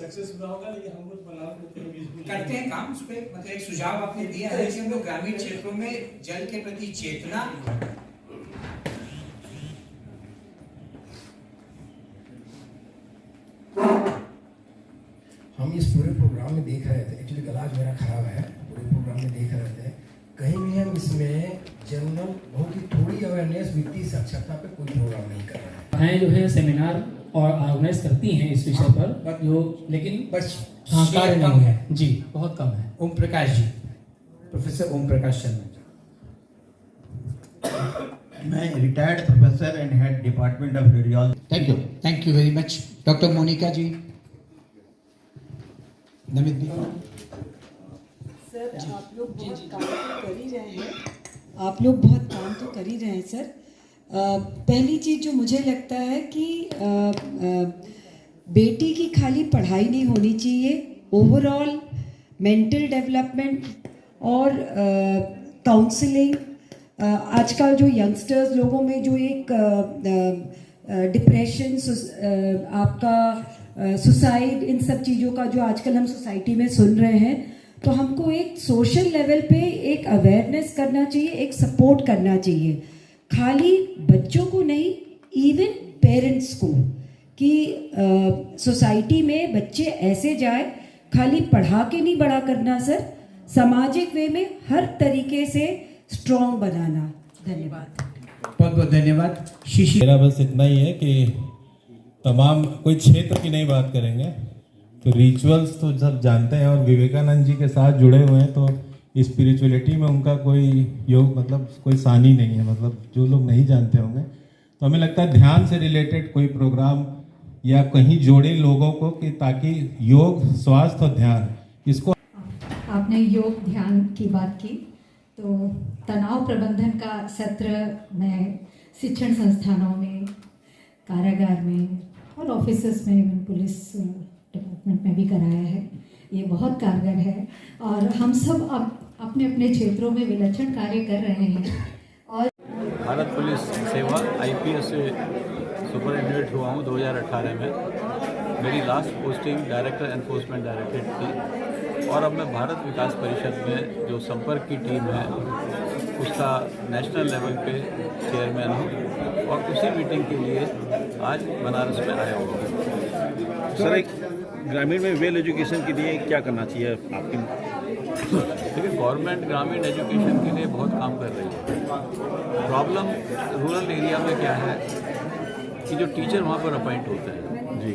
Success हुआ होगा, लेकिन हम लोग बनारस करते हैं काम उस पे। मतलब एक सुझाव आपने दिया है कि हम लोग ग्रामीण क्षेत्रों में जल के प्रति चेतना, हम इस पूरे प्रोग्राम में देख रहे थे, एक्चुअली गला आज मेरा खराब है, पूरे प्रोग्राम में देख रहे थे कहीं भी हम इसमें जनरल बहुत ही थोड़ी अवेयरनेस वित्तीय साक्षरता पे कोई प्रोग्राम नहीं कर रहे हैं। जो है सेमिनार और ऑर्गेनाइज करती हैं इस विषय पर, जो लेकिन बस हाँ कार्य कम नहीं है। जी, बहुत कम है। ओम प्रकाश जी, प्रोफेसर ओम प्रकाश शर्मा जी। मैं retired professor and head department of radiology. Thank you very much. Doctor Monika ji, Namit ji. Sir आप लोग बहुत काम तो कर ही रहे हैं, आप लोग बहुत काम तो कर ही रहे हैं सर। पहली चीज़ जो मुझे लगता है कि बेटी की खाली पढ़ाई नहीं होनी चाहिए, ओवरऑल मेंटल डेवलपमेंट और काउंसलिंग। आजकल जो यंगस्टर्स लोगों में जो एक डिप्रेशन, आपका सुसाइड, इन सब चीज़ों का जो आजकल हम सोसाइटी में सुन रहे हैं, तो हमको एक सोशल लेवल पे एक अवेयरनेस करना चाहिए, एक सपोर्ट करना चाहिए, खाली बच्चों को नहीं, इवन पेरेंट्स को, कि सोसाइटी में बच्चे ऐसे जाए, खाली पढ़ा के नहीं बड़ा करना सर, सामाजिक वे में हर तरीके से स्ट्रॉन्ग बनाना। धन्यवाद, बहुत बहुत धन्यवाद। शिशिर, मेरा बस इतना ही है कि तमाम कोई क्षेत्र की नहीं बात करेंगे तो रिचुअल्स तो सब जानते हैं, और विवेकानंद जी के साथ जुड़े हुए हैं, तो स्पिरिचुअलिटी में उनका कोई योग मतलब कोई सानी नहीं है, मतलब जो लोग नहीं जानते होंगे। तो हमें लगता है ध्यान से रिलेटेड कोई प्रोग्राम या कहीं जोड़े लोगों को, कि ताकि योग, स्वास्थ्य और ध्यान, इसको आपने योग ध्यान की बात की, तो तनाव प्रबंधन का सत्र मैं शिक्षण संस्थानों में, कारागार में और ऑफिसेस में, इवन पुलिस डिपार्टमेंट में भी कराया है। ये बहुत कारगर है और हम सब अब अपने अपने क्षेत्रों में विलक्षण कार्य कर रहे हैं। और भारत पुलिस सेवा IPS से सुपरिटेंडेंट हुआ हूँ 2018 में। मेरी last posting director enforcement directorate थी, और अब मैं भारत विकास परिषद में जो संपर्क की टीम है उसका नेशनल लेवल पे चेयरमैन हूँ, और उसी मीटिंग के लिए आज बनारस में आया हूँ। सर, एक ग्रामीण में वेल एजुकेशन के लिए क्या करना चाहिए आपकी? देखिए, गवर्नमेंट ग्रामीण एजुकेशन के लिए बहुत काम कर रही है। प्रॉब्लम रूरल एरिया में क्या है कि जो टीचर वहाँ पर अपॉइंट होते हैं जी,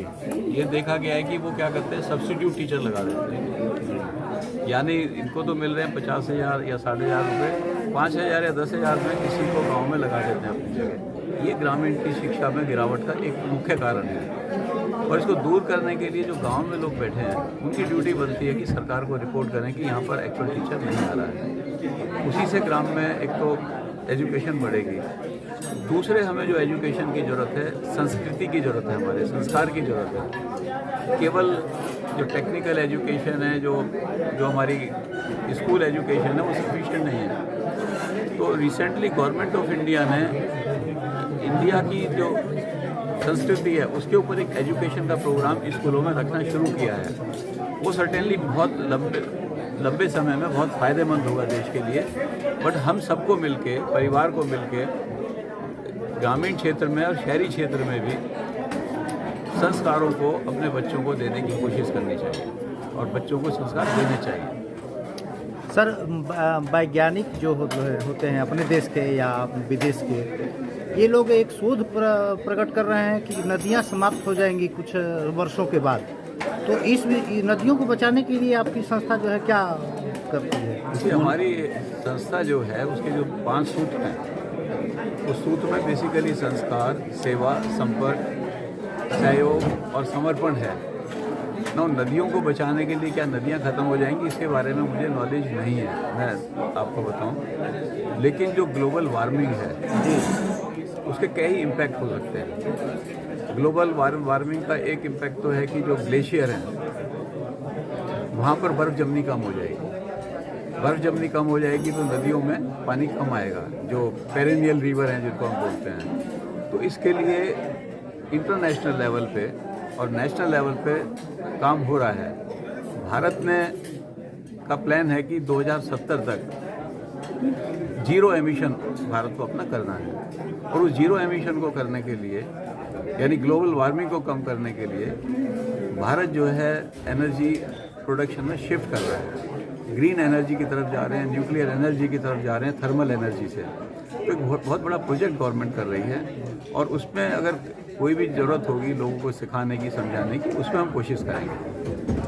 ये देखा गया है कि वो क्या करते हैं, सब्स्टिट्यूट टीचर लगा देते हैं। यानी इनको तो मिल रहे हैं 50,000 या 60,000 रुपये, 5,000 या 10,000 में किसी को गाँव में लगा देते हैं अपनी जगह। ये ग्रामीण की शिक्षा में गिरावट का एक मुख्य कारण है, और इसको दूर करने के लिए जो गांव में लोग बैठे हैं उनकी ड्यूटी बनती है कि सरकार को रिपोर्ट करें कि यहाँ पर एक्चुअल टीचर नहीं आ रहा है। उसी से ग्राम में एक तो एजुकेशन बढ़ेगी, दूसरे हमें जो एजुकेशन की ज़रूरत है, संस्कृति की ज़रूरत है, हमारे संस्कार की ज़रूरत है। केवल जो टेक्निकल एजुकेशन है, जो हमारी स्कूल एजुकेशन है, वो सफिशिएंट नहीं है। तो रिसेंटली गवर्नमेंट ऑफ इंडिया ने इंडिया की जो संस्कृति है उसके ऊपर एक एजुकेशन का प्रोग्राम स्कूलों में रखना शुरू किया है। वो सर्टेनली बहुत लंबे समय में बहुत फ़ायदेमंद होगा देश के लिए, बट हम सबको मिलके, परिवार को मिलके, ग्रामीण क्षेत्र में और शहरी क्षेत्र में भी संस्कारों को अपने बच्चों को देने की कोशिश करनी चाहिए, और बच्चों को संस्कार देने चाहिए। सर, वैज्ञानिक जो होते हैं अपने देश के या विदेश के, ये लोग एक शोध प्रकट कर रहे हैं कि नदियां समाप्त हो जाएंगी कुछ वर्षों के बाद। तो इस नदियों को बचाने के लिए आपकी संस्था जो है क्या करती है? हमारी संस्था जो है उसके जो 5 सूत्र हैं, उस सूत्र में बेसिकली संस्कार, सेवा, संपर्क, सहयोग और समर्पण है। नदियों को बचाने के लिए क्या नदियां खत्म हो जाएंगी, इसके बारे में मुझे नॉलेज नहीं है, मैं आपको बताऊं। लेकिन जो ग्लोबल वार्मिंग है उसके कई इम्पैक्ट हो सकते हैं। ग्लोबल वार्मिंग का एक इम्पैक्ट तो है कि जो ग्लेशियर हैं वहाँ पर बर्फ़ जमनी कम हो जाएगी। बर्फ़ जमनी कम हो जाएगी तो नदियों में पानी कम आएगा, जो पेरेनियल रिवर हैं जिनको हम बोलते हैं। तो इसके लिए इंटरनेशनल लेवल पे और नेशनल लेवल पे काम हो रहा है। भारत में का प्लान है कि 2070 तक जीरो एमिशन भारत को अपना करना है, और उस जीरो एमिशन को करने के लिए यानी ग्लोबल वार्मिंग को कम करने के लिए भारत जो है एनर्जी प्रोडक्शन में शिफ्ट कर रहा है, ग्रीन एनर्जी की तरफ जा रहे हैं, न्यूक्लियर एनर्जी की तरफ जा रहे हैं, थर्मल एनर्जी से। तो एक बहुत बड़ा प्रोजेक्ट गवर्नमेंट कर रही है, और उसमें अगर कोई भी ज़रूरत होगी लोगों को सिखाने की, समझाने की, उसमें हम कोशिश करेंगे।